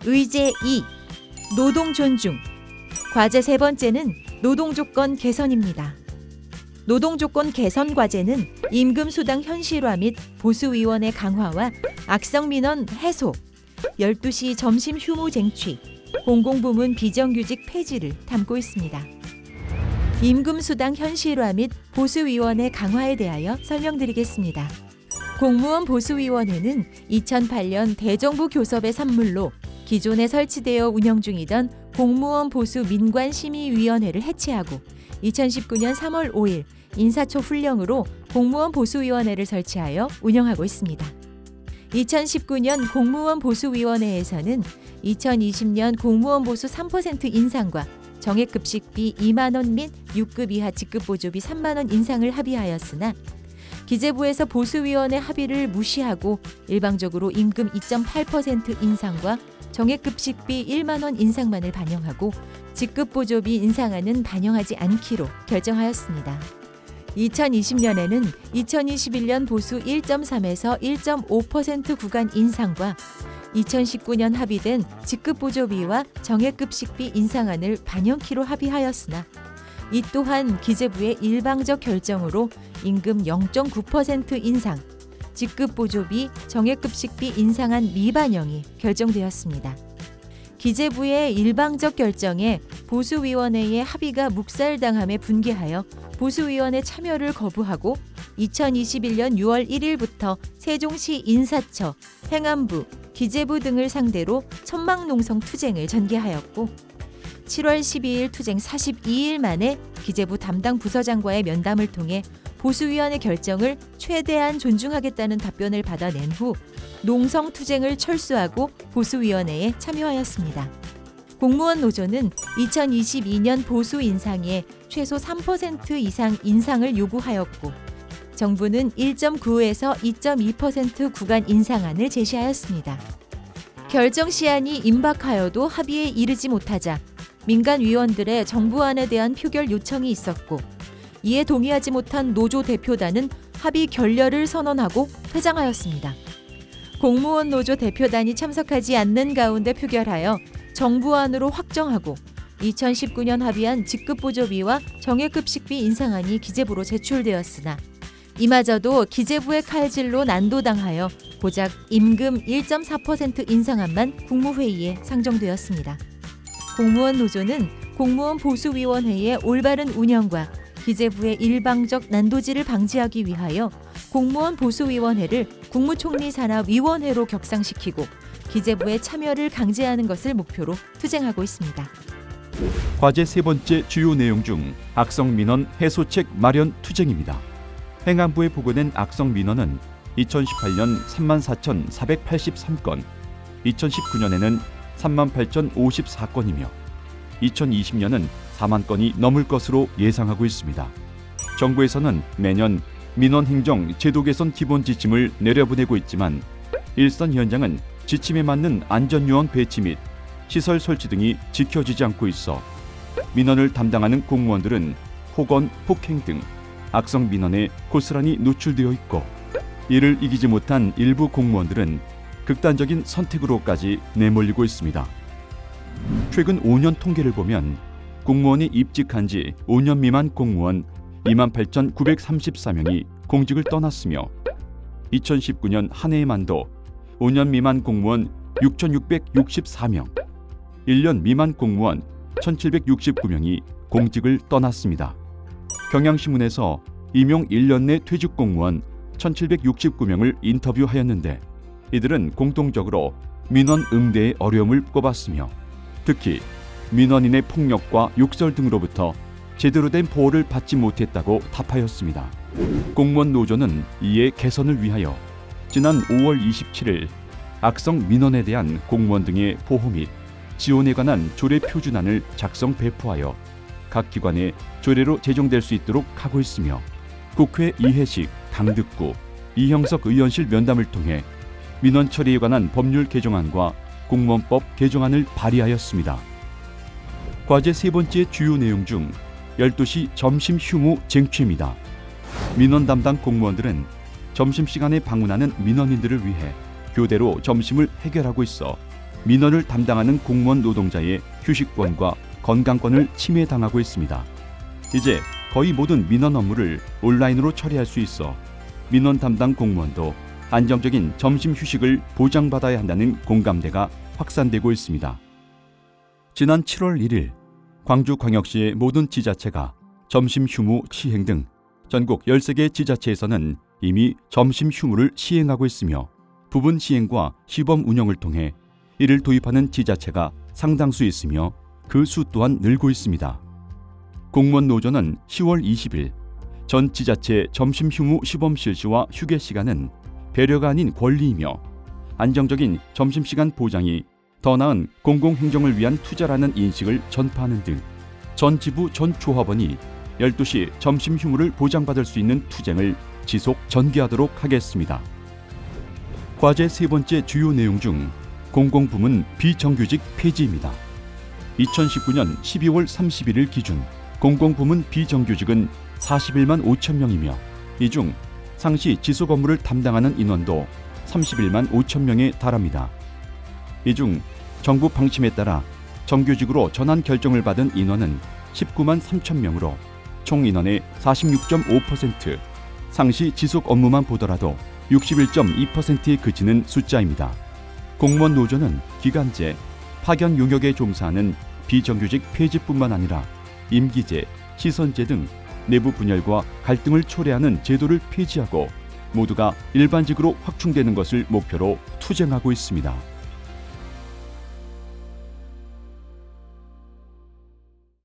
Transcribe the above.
의제 2. 노동 존중. 과제 세 번째는 노동조건 개선입니다. 노동조건 개선 과제는 임금수당 현실화 및 보수위원회 강화와 악성민원 해소, 12시 점심 휴무 쟁취, 공공부문 비정규직 폐지를 담고 있습니다. 임금수당 현실화 및 보수위원회 강화에 대하여 설명드리겠습니다. 공무원 보수위원회는 2008년 대정부 교섭의 산물로 기존에 설치되어 운영 중이던 공무원 보수 민관심의위원회를 해체하고 2019년 3월 5일 인사초 훈령으로 공무원 보수위원회를 설치하여 운영하고 있습니다. 2019년 공무원 보수위원회에서는 2020년 공무원 보수 3% 인상과 정액급식비 2만 원 및 6급 이하 직급보조비 3만 원 인상을 합의하였으나 기재부에서 보수위원회 합의를 무시하고 일방적으로 임금 2.8% 인상과 정액급식비 1만 원 인상만을 반영하고 직급보조비 인상안은 반영하지 않기로 결정하였습니다. 2020년에는 2021년 보수 1.3에서 1.5% 구간 인상과 2019년 합의된 직급보조비와 정액급식비 인상안을 반영키로 합의하였으나 이 또한 기재부의 일방적 결정으로 임금 0.9% 인상, 직급보조비, 정액급식비 인상안 미반영이 결정되었습니다. 기재부의 일방적 결정에 보수위원회의 합의가 묵살당함에 분개하여 보수위원회 참여를 거부하고 2021년 6월 1일부터 세종시 인사처, 행안부, 기재부 등을 상대로 천막농성 투쟁을 전개하였고 7월 12일 투쟁 42일 만에 기재부 담당 부서장과의 면담을 통해 보수위원회 결정을 최대한 존중하겠다는 답변을 받아낸 후 농성 투쟁을 철수하고 보수위원회에 참여하였습니다. 공무원 노조는 2022년 보수 인상에 최소 3% 이상 인상을 요구하였고 정부는 1.9에서 2.2% 구간 인상안을 제시하였습니다. 결정 시한이 임박하여도 합의에 이르지 못하자 민간위원들의 정부안에 대한 표결 요청이 있었고 이에 동의하지 못한 노조 대표단은 합의 결렬을 선언하고 퇴장하였습니다. 공무원 노조 대표단이 참석하지 않는 가운데 표결하여 정부안으로 확정하고 2019년 합의한 직급보조비와 정액급식비 인상안이 기재부로 제출되었으나 이마저도 기재부의 칼질로 난도당하여 고작 임금 1.4% 인상안만 국무회의에 상정되었습니다. 공무원 노조는 공무원 보수위원회의 올바른 운영과 기재부의 일방적 난도질을 방지하기 위하여 공무원 보수위원회를 국무총리 산하 위원회로 격상시키고 기재부의 참여를 강제하는 것을 목표로 투쟁하고 있습니다. 과제 세 번째 주요 내용 중 악성민원 해소책 마련 투쟁입니다. 행안부에 보고된 악성민원은 2018년 34,483건, 2019년에는 38,054건이며 2020년은 4만 건이 넘을 것으로 예상하고 있습니다. 정부에서는 매년 민원행정 제도 개선 기본 지침을 내려보내고 있지만 일선 현장은 지침에 맞는 안전요원 배치 및 시설 설치 등이 지켜지지 않고 있어 민원을 담당하는 공무원들은 폭언, 폭행 등 악성 민원에 고스란히 노출되어 있고 이를 이기지 못한 일부 공무원들은 극단적인 선택으로까지 내몰리고 있습니다. 최근 5년 통계를 보면 공무원이 입직한 지 5년 미만 공무원 28,934명이 공직을 떠났으며 2019년 한 해에만도 5년 미만 공무원 6,664명, 1년 미만 공무원 1,769명이 공직을 떠났습니다. 경향신문에서 임용 1년 내 퇴직 공무원 1,769명을 인터뷰하였는데 이들은 공통적으로 민원 응대의 어려움을 꼽았으며 특히 민원인의 폭력과 욕설 등으로부터 제대로 된 보호를 받지 못했다고 답하였습니다. 공무원 노조는 이에 개선을 위하여 지난 5월 27일 악성 민원에 대한 공무원 등의 보호 및 지원에 관한 조례 표준안을 작성 배포하여 각 기관에 조례로 제정될 수 있도록 하고 있으며 국회 이해식, 당듣구, 이형석 의원실 면담을 통해 민원 처리에 관한 법률 개정안과 공무원법 개정안을 발의하였습니다. 과제 세 번째 주요 내용 중 12시 점심 휴무 쟁취입니다. 민원 담당 공무원들은 점심시간에 방문하는 민원인들을 위해 교대로 점심을 해결하고 있어 민원을 담당하는 공무원 노동자의 휴식권과 건강권을 침해당하고 있습니다. 이제 거의 모든 민원 업무를 온라인으로 처리할 수 있어 민원 담당 공무원도 안정적인 점심 휴식을 보장받아야 한다는 공감대가 확산되고 있습니다. 지난 7월 1일 광주광역시의 모든 지자체가 점심 휴무 시행 등 전국 13개 지자체에서는 이미 점심 휴무를 시행하고 있으며 부분 시행과 시범 운영을 통해 이를 도입하는 지자체가 상당수 있으며 그 수 또한 늘고 있습니다. 공무원 노조는 10월 20일 전 지자체 점심 휴무 시범 실시와 휴게 시간은 배려가 아닌 권리이며 안정적인 점심시간 보장이 더 나은 공공행정을 위한 투자라는 인식을 전파하는 등 전 지부 전 조합원이 12시 점심 휴무를 보장받을 수 있는 투쟁을 지속 전개하도록 하겠습니다. 과제 세 번째 주요 내용 중 공공부문 비정규직 폐지입니다. 2019년 12월 31일 기준 공공부문 비정규직은 41만 5천 명이며 이 중 상시 지속 업무를 담당하는 인원도 31만 5천 명에 달합니다. 이 중 정부 방침에 따라 정규직으로 전환 결정을 받은 인원은 19만 3천 명으로 총 인원의 46.5%, 상시 지속 업무만 보더라도 61.2%에 그치는 숫자입니다. 공무원 노조는 기간제, 파견 용역에 종사하는 비정규직 폐지뿐만 아니라 임기제, 시선제 등 내부 분열과 갈등을 초래하는 제도를 폐지하고 모두가 일반직으로 확충되는 것을 목표로 투쟁하고 있습니다.